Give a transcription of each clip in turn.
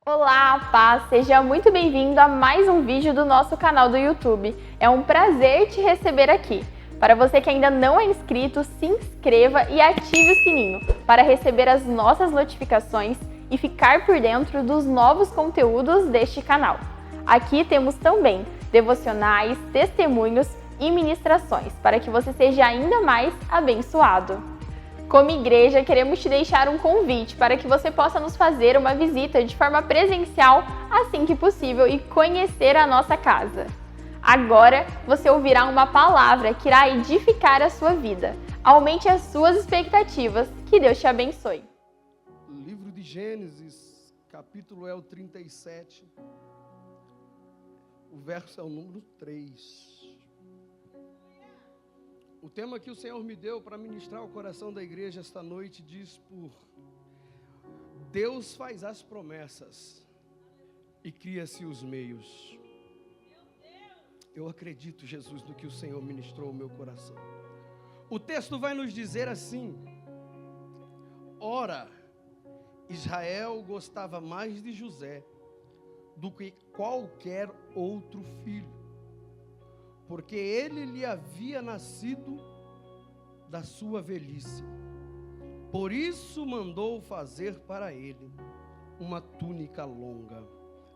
Olá, paz! Seja muito bem-vindo a mais um vídeo do nosso canal do YouTube. É um prazer te receber aqui. Para você que ainda não é inscrito, se inscreva e ative o sininho para receber as nossas notificações e ficar por dentro dos novos conteúdos deste canal. Aqui temos também devocionais, testemunhos e ministrações para que você seja ainda mais abençoado. Como igreja, queremos te deixar um convite para que você possa nos fazer uma visita de forma presencial assim que possível e conhecer a nossa casa. Agora você ouvirá uma palavra que irá edificar a sua vida. Aumente as suas expectativas. Que Deus te abençoe. Livro de Gênesis, capítulo é o 37, o verso é o número 3. O tema que o Senhor me deu para ministrar o coração da igreja esta noite diz por Deus faz as promessas e cria-se os meios. Eu acredito, Jesus, no que o Senhor ministrou ao meu coração. O texto vai nos dizer assim: ora, Israel gostava mais de José do que qualquer outro filho, porque ele lhe havia nascido da sua velhice. Por isso mandou fazer para ele uma túnica longa.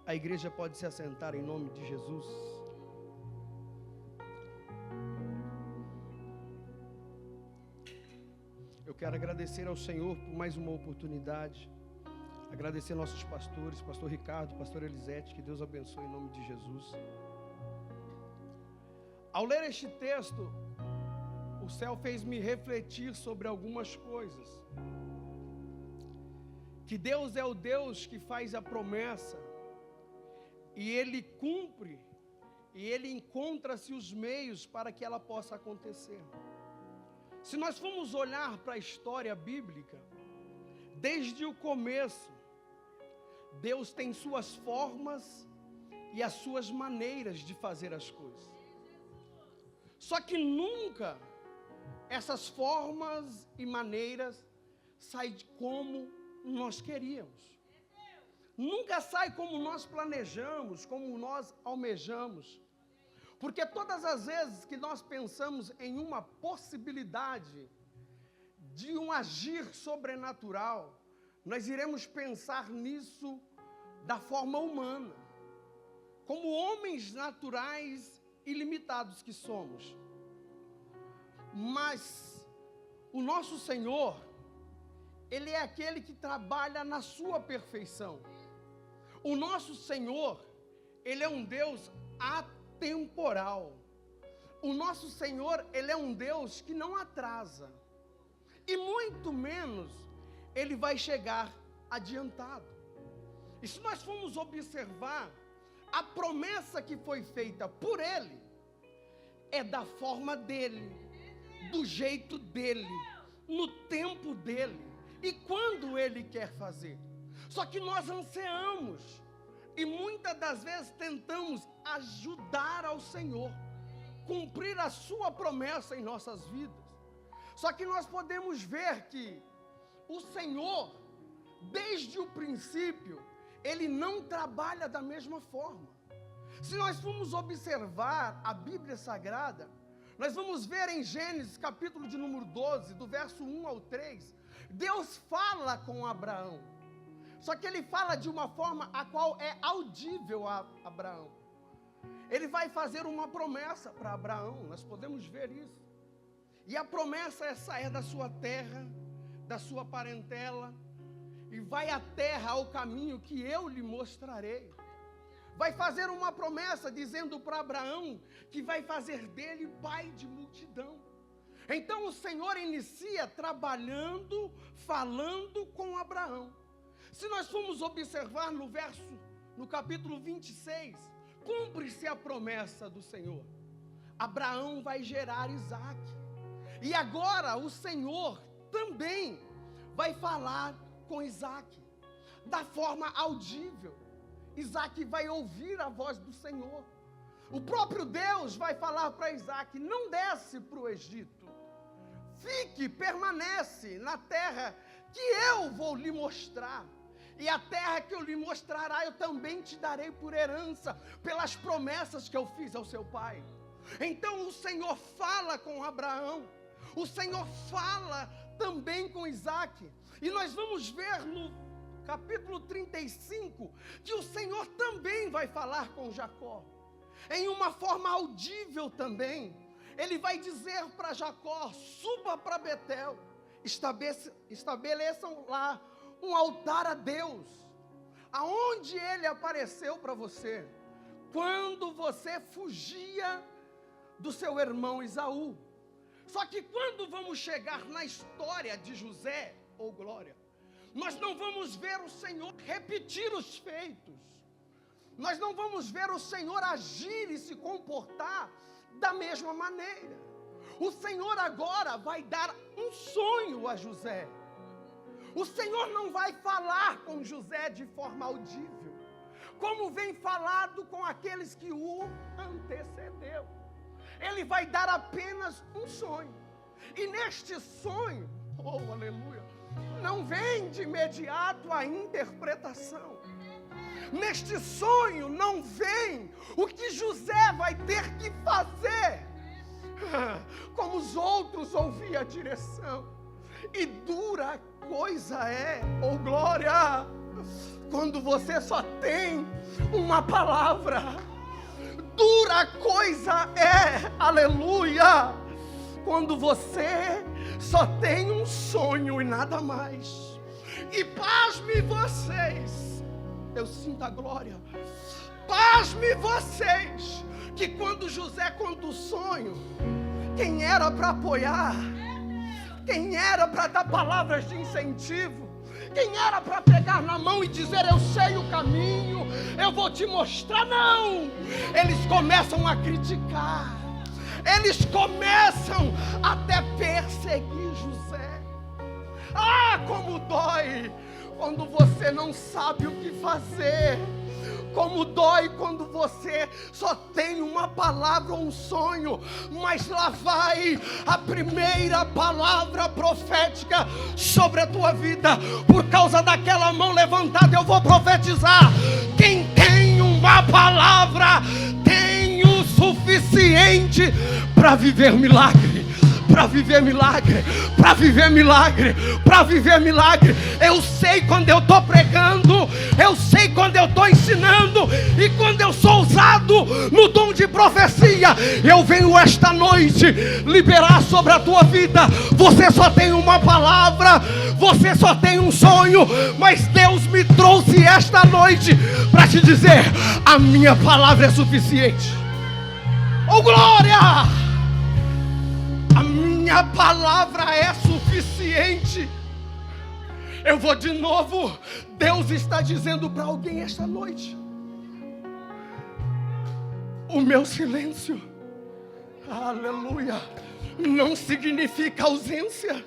A igreja pode se assentar em nome de Jesus. Eu quero agradecer ao Senhor por mais uma oportunidade. Agradecer nossos pastores, pastor Ricardo, pastor Elisete, que Deus abençoe em nome de Jesus. Ao ler este texto, o céu fez-me refletir sobre algumas coisas. Que Deus é o Deus que faz a promessa, e Ele cumpre, e Ele encontra-se os meios para que ela possa acontecer. Se nós formos olhar para a história bíblica, desde o começo, Deus tem suas formas e as suas maneiras de fazer as coisas. Só que nunca essas formas e maneiras saem como nós queríamos. Nunca sai como nós planejamos, como nós almejamos. Porque todas as vezes que nós pensamos em uma possibilidade de um agir sobrenatural, nós iremos pensar nisso da forma humana, como homens naturais ilimitados que somos. Mas o nosso Senhor, Ele é aquele que trabalha na sua perfeição. O nosso Senhor, Ele é um Deus atemporal. O nosso Senhor, Ele é um Deus que não atrasa, e muito menos Ele vai chegar adiantado. E se nós formos observar, a promessa que foi feita por Ele é da forma dEle, do jeito dEle, no tempo dEle e quando Ele quer fazer. Só que nós ansiamos e muitas das vezes tentamos ajudar ao Senhor, cumprir a sua promessa em nossas vidas. Só que nós podemos ver que o Senhor, desde o princípio, Ele não trabalha da mesma forma. Se nós formos observar a Bíblia Sagrada, nós vamos ver em Gênesis, capítulo de número 12, do verso 1 ao 3, Deus fala com Abraão. Só que Ele fala de uma forma a qual é audível a Abraão. Ele vai fazer uma promessa para Abraão, nós podemos ver isso. E a promessa essa é da sua terra, da sua parentela, e vai à terra, ao caminho que eu lhe mostrarei. Vai fazer uma promessa dizendo para Abraão que vai fazer dele pai de multidão. Então o Senhor inicia trabalhando, falando com Abraão. Se nós formos observar no capítulo 26, cumpre-se a promessa do Senhor. Abraão vai gerar Isaac. E agora o Senhor também vai falar com Isaac, da forma audível. Isaac vai ouvir a voz do Senhor. O próprio Deus vai falar para Isaac: não desce para o Egito, fique, permanece na terra que eu vou lhe mostrar. E a terra que eu lhe mostrará, eu também te darei por herança, pelas promessas que eu fiz ao seu pai. Então o Senhor fala com Abraão, o Senhor fala também com Isaac. E nós vamos ver no capítulo 35, que o Senhor também vai falar com Jacó, em uma forma audível também. Ele vai dizer para Jacó: suba para Betel, estabeleçam lá um altar a Deus, aonde ele apareceu para você, quando você fugia do seu irmão Esaú. Só que quando vamos chegar na história de José, ou glória, nós não vamos ver o Senhor repetir os feitos, nós não vamos ver o Senhor agir e se comportar da mesma maneira. O Senhor agora vai dar um sonho a José. O Senhor não vai falar com José de forma audível, como vem falado com aqueles que o antecedeu. Ele vai dar apenas um sonho. E neste sonho, oh aleluia, não vem de imediato a interpretação. Neste sonho não vem o que José vai ter que fazer, como os outros ouviam a direção. E dura coisa é, oh glória, quando você só tem uma palavra. Dura coisa é, aleluia, quando você só tem um sonho e nada mais. E pasme vocês, eu sinto a glória, pasme vocês, que quando José conta o sonho, quem era para apoiar, quem era para dar palavras de incentivo, quem era para pegar na mão e dizer: eu sei o caminho, eu vou te mostrar, não. Eles começam a criticar, eles começam até perseguir José. Ah, como dói quando você não sabe o que fazer. Como dói quando você só tem uma palavra ou um sonho, mas lá vai a primeira palavra profética sobre a tua vida. Por causa daquela mão levantada, eu vou profetizar. Quem tem uma palavra tem o suficiente para viver milagre. Para viver milagre, para viver milagre, para viver milagre. Eu sei quando eu estou pregando, eu sei quando eu estou ensinando, e quando eu sou usado no dom de profecia. Eu venho esta noite liberar sobre a tua vida. Você só tem uma palavra, você só tem um sonho, mas Deus me trouxe esta noite para te dizer: a minha palavra é suficiente. Oh glória! A minha palavra é suficiente. Eu vou de novo. Deus está dizendo para alguém esta noite: o meu silêncio, aleluia, não significa ausência.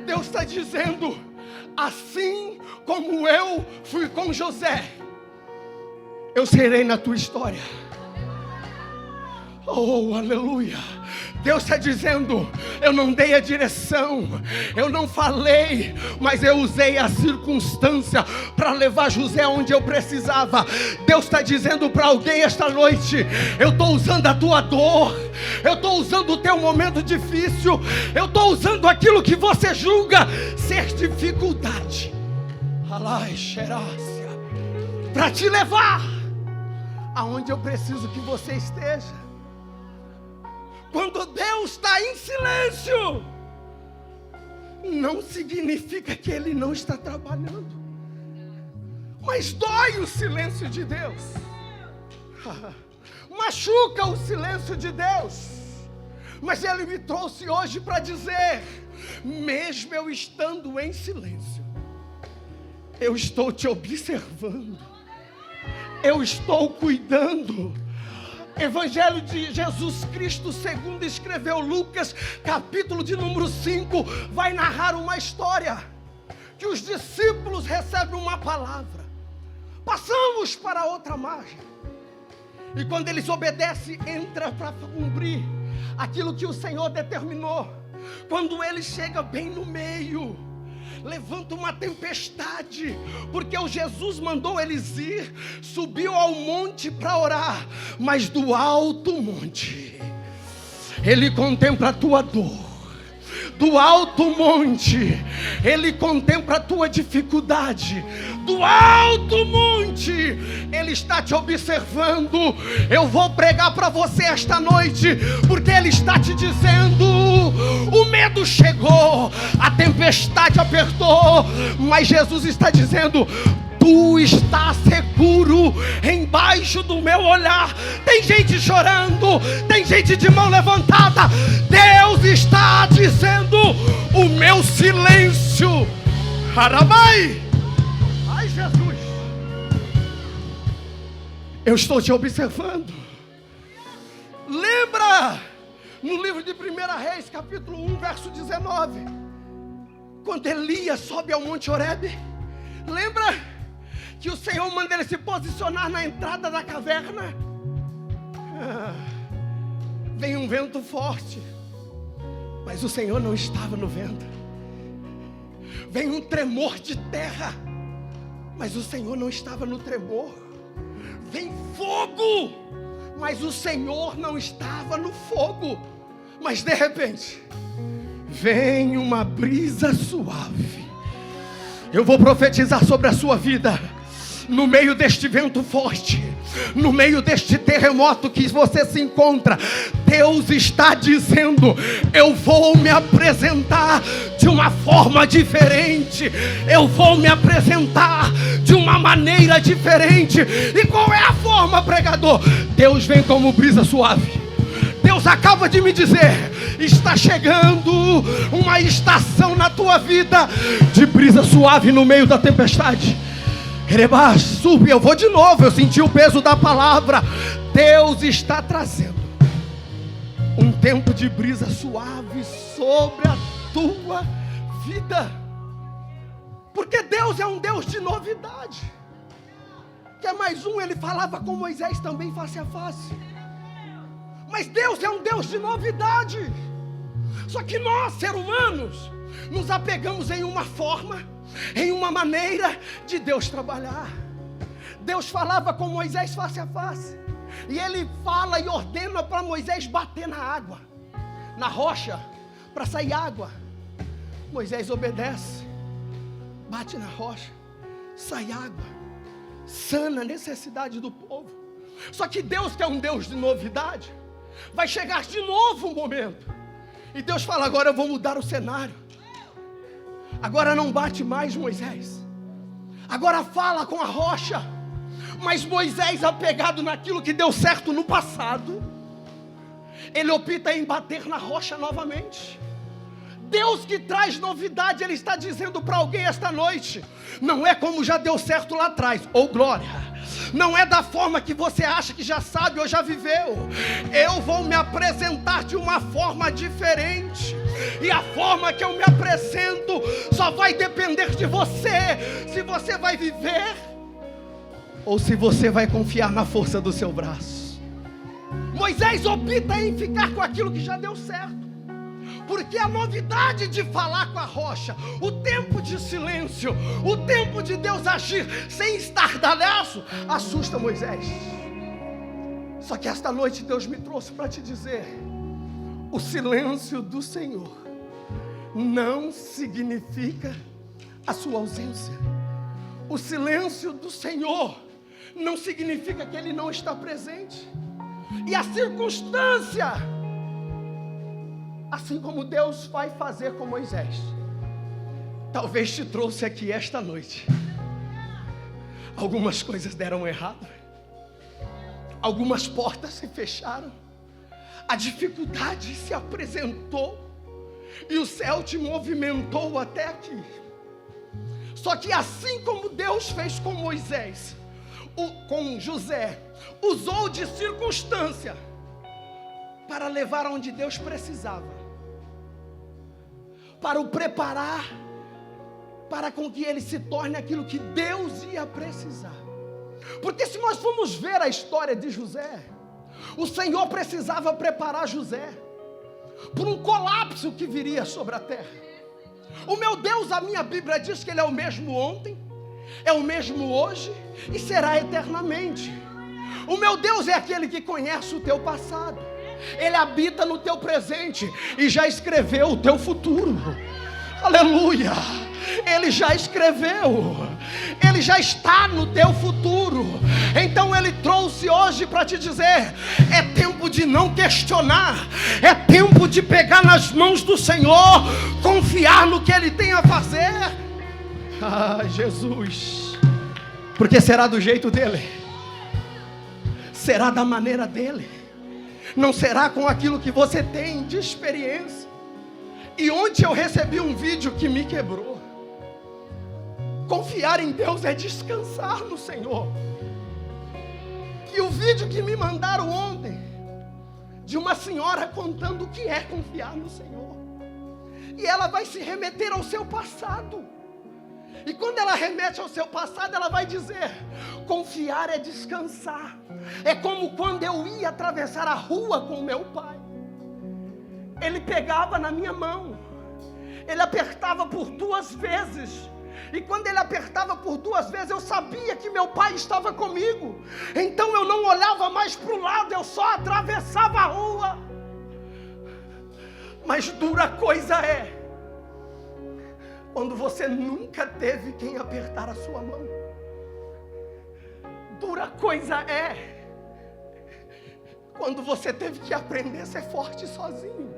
Deus está dizendo: assim como eu fui com José, eu serei na tua história. Oh, aleluia. Deus está dizendo: eu não dei a direção, eu não falei, mas eu usei a circunstância para levar José onde eu precisava. Deus está dizendo para alguém esta noite: eu estou usando a tua dor, eu estou usando o teu momento difícil, eu estou usando aquilo que você julga ser dificuldade, para te levar aonde eu preciso que você esteja. Quando Deus está em silêncio, não significa que Ele não está trabalhando, mas dói o silêncio de Deus, machuca o silêncio de Deus. Mas Ele me trouxe hoje para dizer: mesmo eu estando em silêncio, eu estou te observando, eu estou cuidando. Evangelho de Jesus Cristo segundo escreveu Lucas, capítulo de número 5, vai narrar uma história que os discípulos recebem uma palavra: passamos para outra margem. E quando eles obedecem, entra para cumprir aquilo que o Senhor determinou. Quando ele chega bem no meio, levanta uma tempestade, porque o Jesus mandou eles ir, subiu ao monte para orar, mas do alto monte, Ele contempla a tua dor. Do alto monte, Ele contempla a tua dificuldade. Do alto monte, Ele está te observando. Eu vou pregar para você esta noite, porque Ele está te dizendo: o medo chegou, a tempestade apertou, mas Jesus está dizendo: tu está seguro embaixo do meu olhar. Tem gente chorando, tem gente de mão levantada. Deus está dizendo: o meu silêncio. Arabai! Ai, Jesus! Eu estou te observando. Lembra no livro de 1 Reis, capítulo 1, verso 19, quando Elias sobe ao Monte Horebe? Lembra que o Senhor manda ele se posicionar na entrada da caverna? Vem um vento forte, mas o Senhor não estava no vento. Vem um tremor de terra, mas o Senhor não estava no tremor. Vem fogo, mas o Senhor não estava no fogo. Mas de repente, vem uma brisa suave. Eu vou profetizar sobre a sua vida. No meio deste vento forte, no meio deste terremoto que você se encontra, Deus está dizendo: eu vou me apresentar de uma forma diferente. Eu vou me apresentar de uma maneira diferente. E qual é a forma, pregador? Deus vem como brisa suave. Deus acaba de me dizer: está chegando uma estação na tua vida de brisa suave no meio da tempestade. Eu vou de novo, eu senti o peso da palavra. Deus está trazendo um tempo de brisa suave sobre a tua vida, porque Deus é um Deus de novidade. Quer mais um? Ele falava com Moisés também face a face. Mas Deus é um Deus de novidade. Só que nós, seres humanos, nos apegamos em uma forma, em uma maneira de Deus trabalhar. Deus falava com Moisés face a face, e Ele fala e ordena para Moisés bater na água, na rocha, para sair água. Moisés obedece, bate na rocha, sai água, sana a necessidade do povo. Só que Deus, que é um Deus de novidade, vai chegar de novo um momento, e Deus fala: agora eu vou mudar o cenário. Agora não bate mais, Moisés. Agora fala com a rocha. Mas Moisés, apegado naquilo que deu certo no passado, ele opta em bater na rocha novamente. Deus que traz novidade, Ele está dizendo para alguém esta noite: não é como já deu certo lá atrás, ou glória. Não é da forma que você acha que já sabe ou já viveu. Eu vou me apresentar de uma forma diferente. E a forma que eu me apresento só vai depender de você. Se você vai viver ou se você vai confiar na força do seu braço. Moisés opta em ficar com aquilo que já deu certo, porque a novidade de falar com a rocha, o tempo de silêncio, o tempo de Deus agir sem estardalhaço, assusta Moisés. Só que esta noite Deus me trouxe para te dizer: o silêncio do Senhor não significa a sua ausência. O silêncio do Senhor não significa que Ele não está presente. E a circunstância, assim como Deus vai fazer com Moisés, talvez te trouxe aqui esta noite. Algumas coisas deram errado, algumas portas se fecharam, a dificuldade se apresentou, e o céu te movimentou até aqui. Só que assim como Deus fez com Moisés, com José, usou de circunstância para levar aonde Deus precisava, para o preparar, para com que ele se torne aquilo que Deus ia precisar. Porque se nós formos ver a história de José, o Senhor precisava preparar José por um colapso que viria sobre a terra. O meu Deus, a minha Bíblia diz que Ele é o mesmo ontem, é o mesmo hoje e será eternamente. O meu Deus é aquele que conhece o teu passado. Ele habita no teu presente e já escreveu o teu futuro. Aleluia! Ele já escreveu. Ele já está no teu futuro. Então Ele trouxe hoje para te dizer: é tempo de não questionar, é tempo de pegar nas mãos do Senhor, confiar no que Ele tem a fazer. Ah, Jesus! Porque será do jeito dEle, será da maneira dEle, não será com aquilo que você tem de experiência. E ontem eu recebi um vídeo que me quebrou. Confiar em Deus é descansar no Senhor. E o vídeo que me mandaram ontem, de uma senhora contando o que é confiar no Senhor. E ela vai se remeter ao seu passado. E quando ela remete ao seu passado, ela vai dizer: confiar é descansar. É como quando eu ia atravessar a rua com meu pai. Ele pegava na minha mão, ele apertava por 2 vezes. E quando ele apertava por 2 vezes, eu sabia que meu pai estava comigo. Então eu não olhava mais para o lado, eu só atravessava a rua. Mas dura coisa é quando você nunca teve quem apertar a sua mão. Dura coisa é quando você teve que aprender a ser forte sozinho.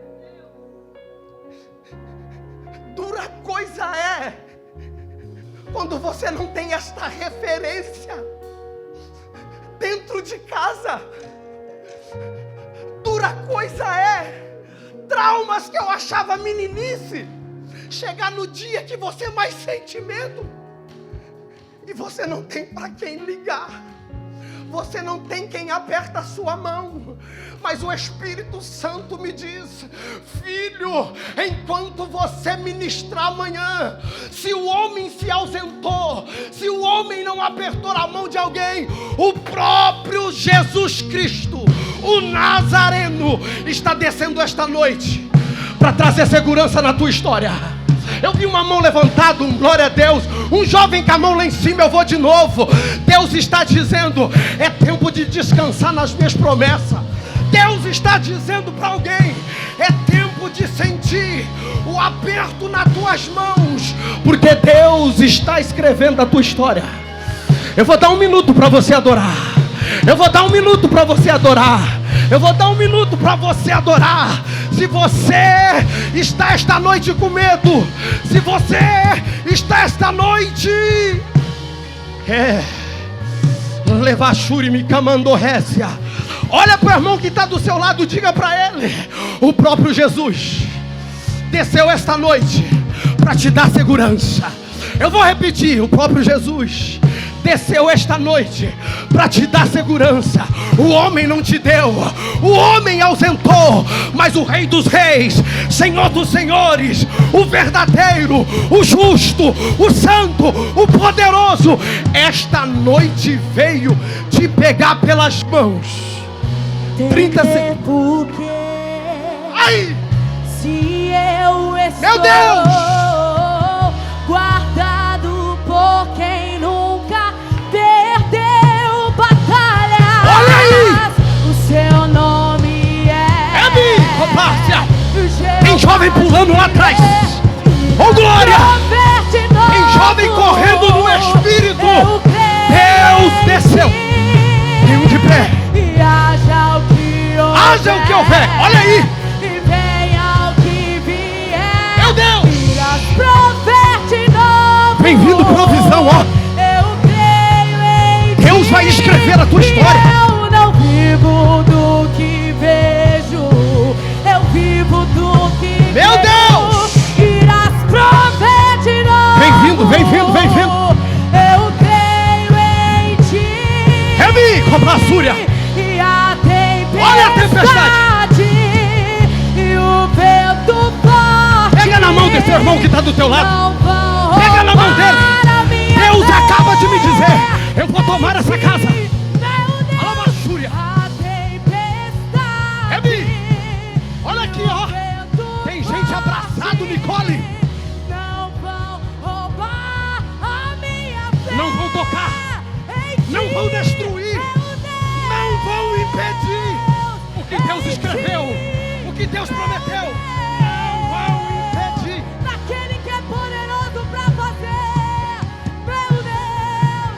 Dura coisa é quando você não tem esta referência dentro de casa. Dura coisa é traumas que eu achava meninice chegar no dia que você mais sente medo e você não tem para quem ligar, você não tem quem aperta a sua mão. Mas o Espírito Santo me diz: filho, enquanto você ministrar amanhã, se o homem se ausentou, se o homem não apertou a mão de alguém, o próprio Jesus Cristo, o Nazareno, está descendo esta noite para trazer segurança na tua história. Eu vi uma mão levantada, glória a Deus. Um jovem com a mão lá em cima, eu vou de novo. Deus está dizendo: é tempo de descansar nas minhas promessas. Deus está dizendo para alguém: é tempo de sentir o aperto nas tuas mãos, porque Deus está escrevendo a tua história. Eu vou dar 1 minuto para você adorar. Eu vou dar 1 minuto para você adorar. Eu vou dar 1 minuto para você adorar. Se você está esta noite com medo, se você está esta noite Levachuri me camando récia, olha para o irmão que está do seu lado, diga para ele: o próprio Jesus desceu esta noite para te dar segurança. Eu vou repetir: o próprio Jesus desceu esta noite para te dar segurança. O homem não te deu, o homem ausentou, mas o Rei dos Reis, Senhor dos Senhores, o verdadeiro, o justo, o santo, o poderoso, esta noite veio te pegar pelas mãos. 30 segundos. Ai! Se eu estou, meu Deus, guardado por quem nunca perdeu batalhas. Olha aí! O seu nome é Márcia! Tem jovem pulando lá atrás. Oh, glória! Tem jovem correndo no Espírito. Deus desceu. Tem um de pé. E haja o que houver. Olha aí! E venha o que vier. Meu Deus! Proverte novo. Bem-vindo, provisão, ó. Eu creio em Deus vai escrever a tua história. Eu não vivo do que vejo, eu vivo do que Meu vejo. Deus! Irás prover de novo. Bem-vindo, bem-vindo, bem-vindo. Eu creio em ti. Remi, com a súria. E a tempestade, olha a tempestade. E o vento forte. Pega na mão desse irmão que está do teu lado. Não vão pega na mão dele. roubar a minha Deus fé. acaba de me dizer: eu vou tomar essa casa. Meu Deus, Alaba súria. a tempestade. Remi, olha aqui, ó. Tem gente abraçado, Nicole. Deus prometeu não vão impedir. Daquele que é poderoso para fazer. Meu Deus,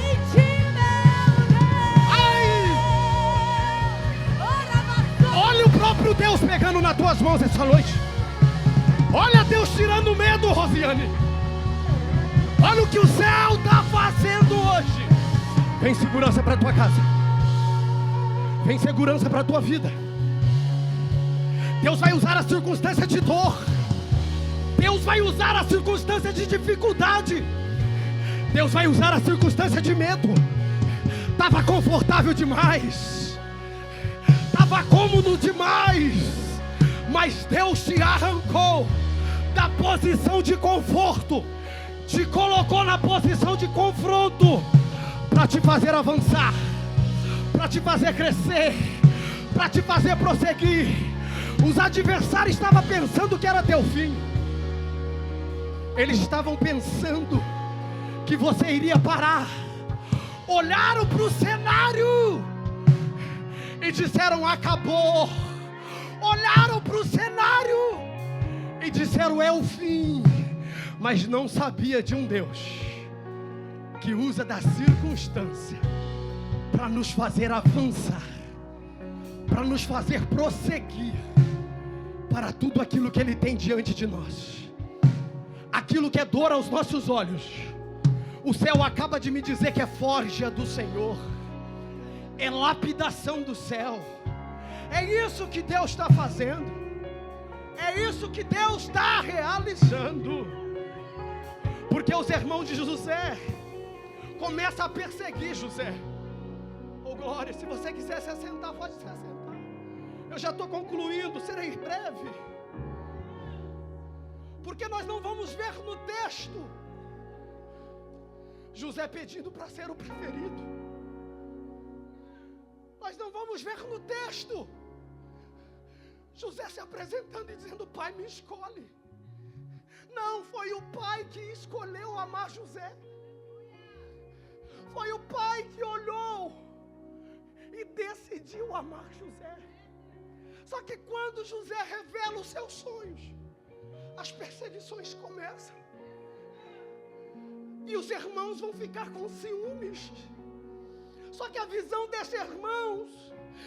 em ti, meu Deus. Olha o próprio Deus pegando nas tuas mãos essa noite. Olha Deus tirando o medo, Rosiane. Olha o que o céu está fazendo hoje. Vem segurança para a tua casa. Vem segurança para a tua vida. Deus vai usar a circunstância de dor. Deus vai usar a circunstância de dificuldade. Deus vai usar a circunstância de medo. Estava confortável demais. Estava cômodo demais. Mas Deus te arrancou da posição de conforto. Te colocou na posição de confronto. Para te fazer avançar. Para te fazer crescer. Para te fazer prosseguir. Os adversários estavam pensando que era teu fim. Eles estavam pensando que você iria parar. Olharam para o cenário e disseram: acabou. Olharam para o cenário e disseram: é o fim. Mas não sabia de um Deus que usa da circunstância para nos fazer avançar, para nos fazer prosseguir para tudo aquilo que Ele tem diante de nós. Aquilo que é dor aos nossos olhos, o céu acaba de me dizer que é forja do Senhor, é lapidação do céu. É isso que Deus está fazendo, é isso que Deus está realizando. Porque os irmãos de José começam a perseguir José. Oh glória, se você quiser se assentar, pode se assentar. Eu já estou concluindo, serei breve. Porque nós não vamos ver no texto José pedindo para ser o preferido. Nós não vamos ver no texto José se apresentando e dizendo: pai, me escolhe. Não, foi o pai que escolheu amar José. Foi o pai que olhou e decidiu amar José. Só que quando José revela os seus sonhos, as perseguições começam. E os irmãos vão ficar com ciúmes. Só que a visão desses irmãos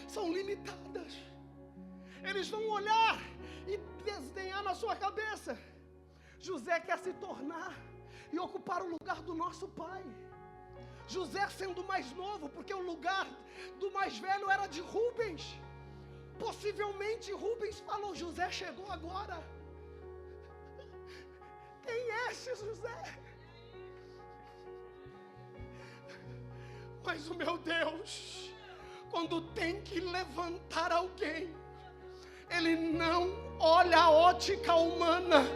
são limitadas. Eles vão olhar e desdenhar na sua cabeça: José quer se tornar e ocupar o lugar do nosso pai. José sendo mais novo, porque o lugar do mais velho era de Rubens. Possivelmente Rubens falou: José chegou agora. Quem é esse José? Mas o meu Deus, quando tem que levantar alguém, Ele não olha a ótica humana,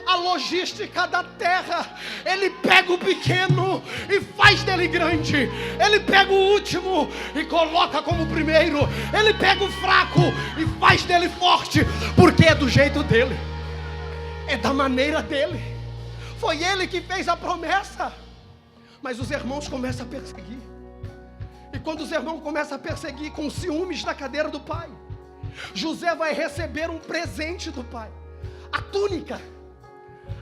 a logística da terra. Ele pega o pequeno e faz dele grande. Ele pega o último e coloca como primeiro. Ele pega o fraco e faz dele forte, porque é do jeito dele, é da maneira dele. Foi ele que fez a promessa. Mas os irmãos começam a perseguir. E quando os irmãos começam a perseguir com ciúmes da cadeira do pai, José vai receber um presente do pai: a túnica,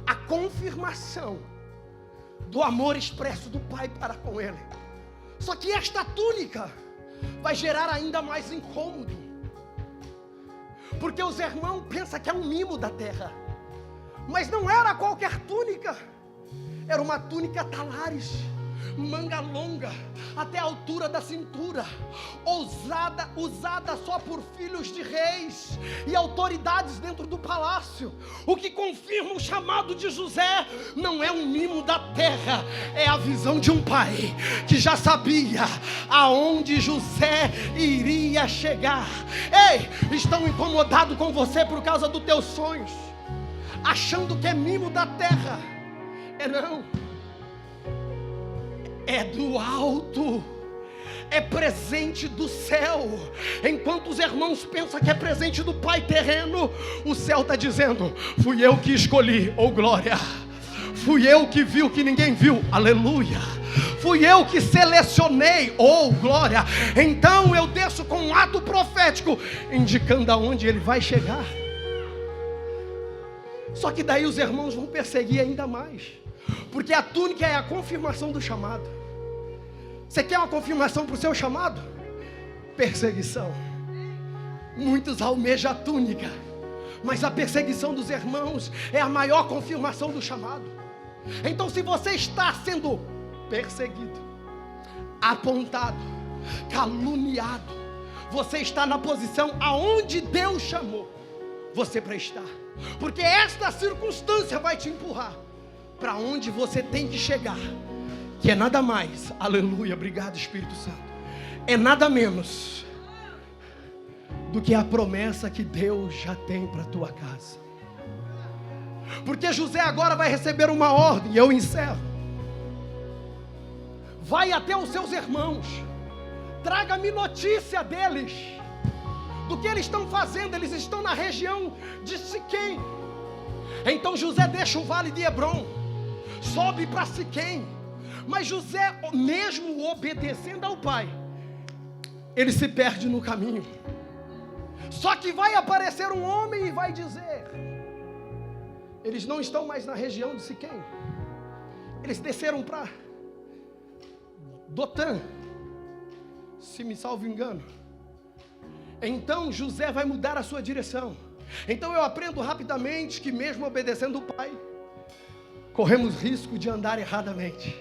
a confirmação do amor expresso do pai para com ele. Só que esta túnica vai gerar ainda mais incômodo, porque os irmãos pensam que é um mimo da terra. Mas não era qualquer túnica, era uma túnica talares, manga longa até a altura da cintura, usada só por filhos de reis e autoridades dentro do palácio. O que confirma o chamado de José não é um mimo da terra, é a visão de um pai que já sabia aonde José iria chegar. Ei, estão incomodados com você por causa dos teus sonhos, achando que é mimo da terra. Não, é do alto, é presente do céu. Enquanto os irmãos pensam que é presente do pai terreno, o céu está dizendo: fui eu que escolhi, oh glória. Fui eu que vi o que ninguém viu, aleluia. fui eu que selecionei, oh glória. Então eu desço com um ato profético, indicando aonde ele vai chegar. Só que daí os irmãos vão perseguir ainda mais, porque a túnica é a confirmação do chamado. Você quer uma confirmação para o seu chamado? Perseguição. Muitos almejam a túnica, mas a perseguição dos irmãos é a maior confirmação do chamado. Então, se você está sendo perseguido, apontado, caluniado, você está na posição aonde Deus chamou você para estar, porque esta circunstância vai te empurrar para onde você tem que chegar, que é nada mais, aleluia, obrigado Espírito Santo, é nada menos do que a promessa que Deus já tem para a tua casa. Porque José agora vai receber uma ordem, e eu encerro. Vai até os seus irmãos, traga-me notícia deles, do que eles estão fazendo. Eles estão na região de Siquém. Então José deixa o vale de Hebrom, sobe para Siquém. Mas José, mesmo obedecendo ao pai, ele se perde no caminho. Só que vai aparecer um homem e vai dizer: eles não estão mais na região de Siquém, eles desceram para Dotã, se me salvo engano. Então José vai mudar a sua direção. Então eu aprendo rapidamente que mesmo obedecendo o pai, corremos risco de andar erradamente.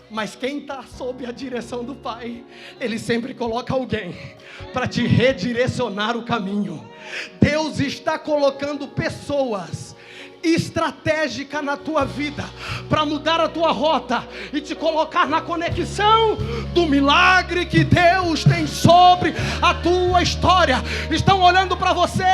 Mas quem está sob a direção do pai, ele sempre coloca alguém para te redirecionar o caminho. Deus está colocando pessoas estratégica na tua vida, para mudar a tua rota e te colocar na conexão do milagre que Deus tem sobre a tua história. Estão olhando para você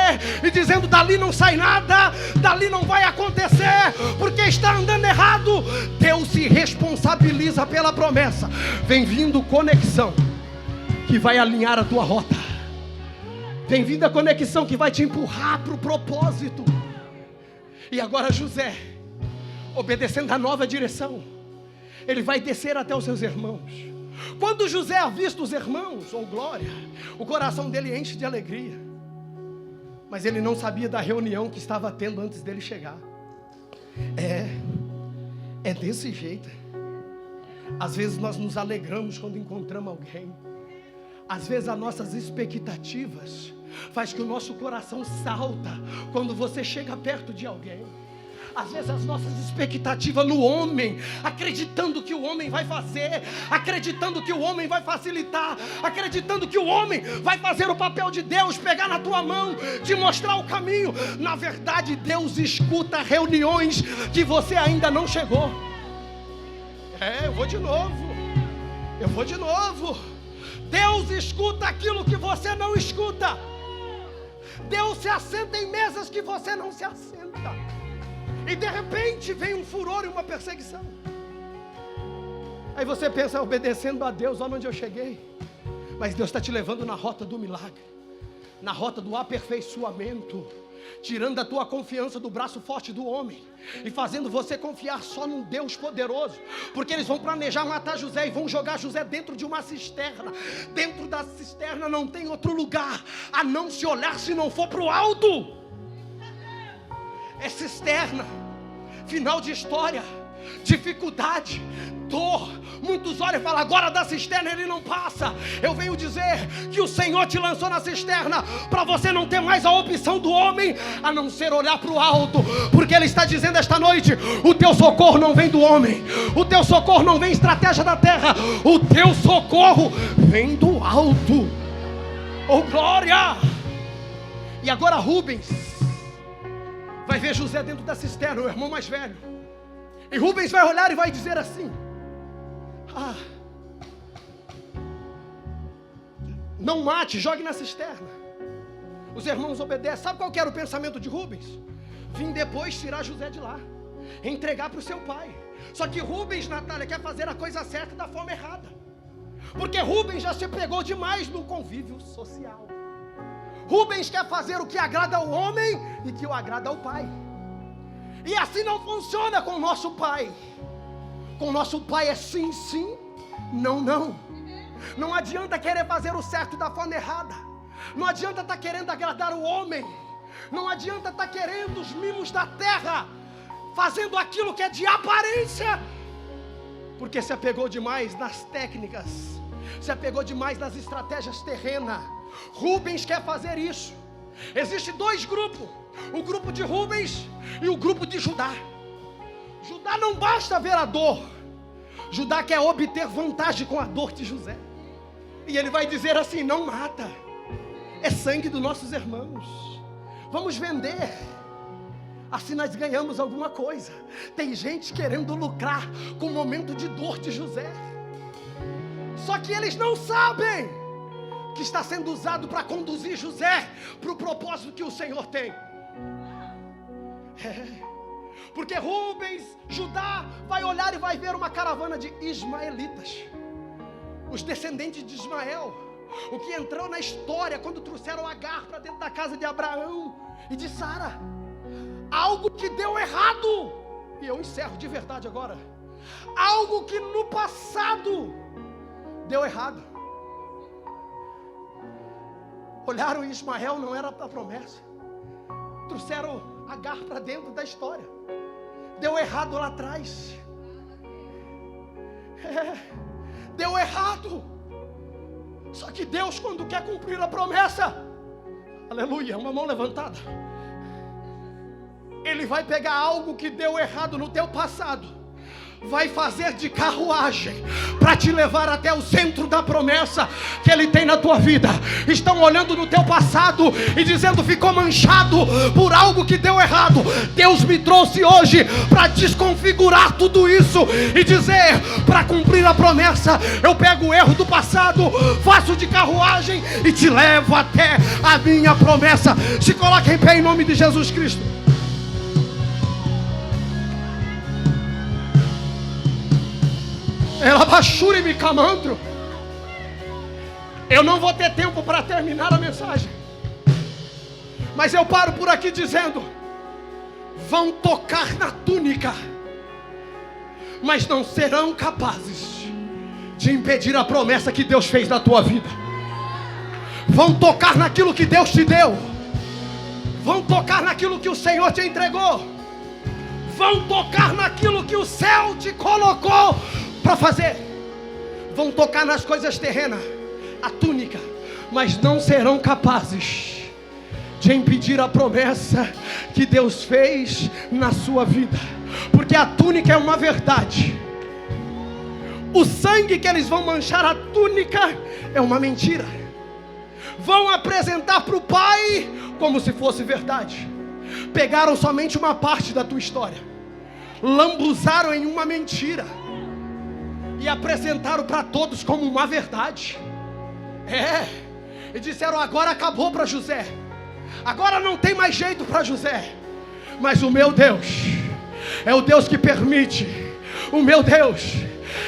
e dizendo: dali não sai nada, dali não vai acontecer, porque está andando errado. Deus se responsabiliza pela promessa. Vem vindo conexão que vai alinhar a tua rota. Vem vindo a conexão que vai te empurrar para o propósito. E agora José, obedecendo a nova direção, ele vai descer até os seus irmãos. Quando José avista os irmãos, oh glória, o coração dele enche de alegria. Mas ele não sabia da reunião que estava tendo antes dele chegar. É desse jeito. Às vezes nós nos alegramos quando encontramos alguém. Às vezes as nossas expectativas faz que o nosso coração salta quando você chega perto de alguém. Às vezes as nossas expectativas no homem, acreditando que o homem vai fazer, acreditando que o homem vai facilitar, acreditando que o homem vai fazer o papel de Deus, pegar na tua mão, te mostrar o caminho. Na verdade, Deus escuta reuniões que você ainda não chegou. Eu vou de novo. Deus escuta aquilo que você não escuta. Deus se assenta em mesas que você não se assenta. E de repente vem um furor e uma perseguição. Aí você pensa: obedecendo a Deus, olha onde eu cheguei. Mas Deus está te levando na rota do milagre, na rota do aperfeiçoamento, tirando a tua confiança do braço forte do homem e fazendo você confiar só num Deus poderoso. Porque eles vão planejar matar José e vão jogar José dentro de uma cisterna. Dentro da cisterna não tem outro lugar a não se olhar se não for para o alto. É cisterna, final de história, dificuldade, dor. Muitos olham e falam: agora da cisterna ele não passa. Eu venho dizer que o Senhor te lançou na cisterna para você não ter mais a opção do homem a não ser olhar para o alto. Porque Ele está dizendo esta noite: o teu socorro não vem do homem, o teu socorro não vem estratégia da terra, o teu socorro vem do alto. Oh glória! E agora Rubens vai ver José dentro da cisterna, o irmão mais velho. E Rubens vai olhar e vai dizer assim: não mate, jogue na cisterna. Os irmãos obedecem. Sabe qual que era o pensamento de Rubens? Vim depois tirar José de lá, entregar para o seu pai. Só que Rubens, Natália, quer fazer a coisa certa da forma errada. Porque Rubens já se pegou demais no convívio social. Rubens quer fazer o que agrada ao homem e que o agrada ao pai. E assim não funciona com o nosso pai. Com nosso pai é sim, sim, não, não. Não adianta querer fazer o certo da forma errada. Não adianta estar querendo agradar o homem. Não adianta estar querendo os mimos da terra, fazendo aquilo que é de aparência, porque se apegou demais nas técnicas, se apegou demais nas estratégias terrenas. Rubens quer fazer isso. Existem dois grupos, o grupo de Rubens e o grupo de Judá. Judá não basta ver a dor, Judá quer obter vantagem com a dor de José. E ele vai dizer assim: não mata, é sangue dos nossos irmãos, vamos vender, assim nós ganhamos alguma coisa. Tem gente querendo lucrar com o momento de dor de José, só que eles não sabem que está sendo usado para conduzir José para o propósito que o Senhor tem. Porque Rubens, Judá vai olhar e vai ver uma caravana de ismaelitas, os descendentes de Ismael, o que entrou na história quando trouxeram Agar para dentro da casa de Abraão e de Sara. Algo que deu errado, e eu encerro de verdade agora. Algo que no passado deu errado. Olharam e Ismael não era a promessa, trouxeram Agar para dentro da história. Deu errado lá atrás. Deu errado. Só que Deus, quando quer cumprir a promessa, aleluia, uma mão levantada, Ele vai pegar algo que deu errado no teu passado, vai fazer de carruagem para te levar até o centro da promessa que Ele tem na tua vida. Estão olhando no teu passado e dizendo: ficou manchado por algo que deu errado. Deus me trouxe hoje para desconfigurar tudo isso e dizer: para cumprir a promessa, eu pego o erro do passado, faço de carruagem e te levo até a minha promessa. Se coloque em pé em nome de Jesus Cristo. Ela baixura e me camandro. Eu não vou ter tempo para terminar a mensagem, mas eu paro por aqui dizendo: vão tocar na túnica, mas não serão capazes de impedir a promessa que Deus fez na tua vida. Vão tocar naquilo que Deus te deu, vão tocar naquilo que o Senhor te entregou, vão tocar naquilo que o céu te colocou para fazer. Vão tocar nas coisas terrenas, a túnica, mas não serão capazes de impedir a promessa que Deus fez na sua vida. Porque a túnica é uma verdade, o sangue que eles vão manchar a túnica é uma mentira. Vão apresentar para o Pai como se fosse verdade. Pegaram somente uma parte da tua história, lambuzaram em uma mentira e apresentaram para todos como uma verdade. E disseram: agora acabou para José, agora não tem mais jeito para José. Mas o meu Deus é o Deus que permite. O meu Deus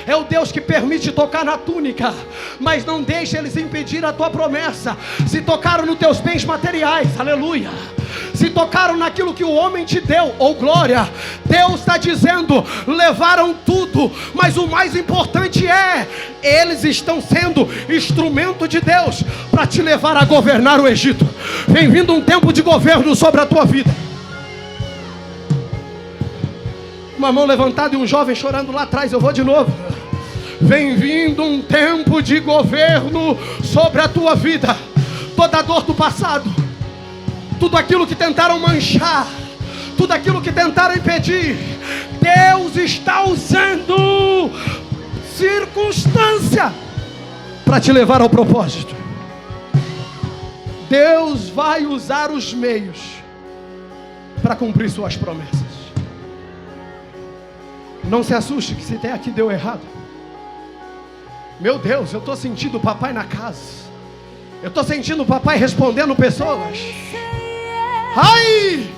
é o Deus que permite tocar na túnica, mas não deixa eles impedir a tua promessa. Se tocaram nos teus bens materiais, aleluia, se tocaram naquilo que o homem te deu, ou glória, Deus está dizendo: levaram tudo, mas o mais importante é, eles estão sendo instrumento de Deus para te levar a governar o Egito. Vem vindo um tempo de governo sobre a tua vida. Uma mão levantada e um jovem chorando lá atrás. Eu vou de novo. Vem vindo um tempo de governo sobre a tua vida. Toda a dor do passado, tudo aquilo que tentaram manchar, tudo aquilo que tentaram impedir, Deus está usando circunstância para te levar ao propósito. Deus vai usar os meios para cumprir suas promessas. Não se assuste que se até aqui deu errado. Meu Deus, eu estou sentindo o papai na casa. Eu estou sentindo o papai respondendo pessoas. Ai!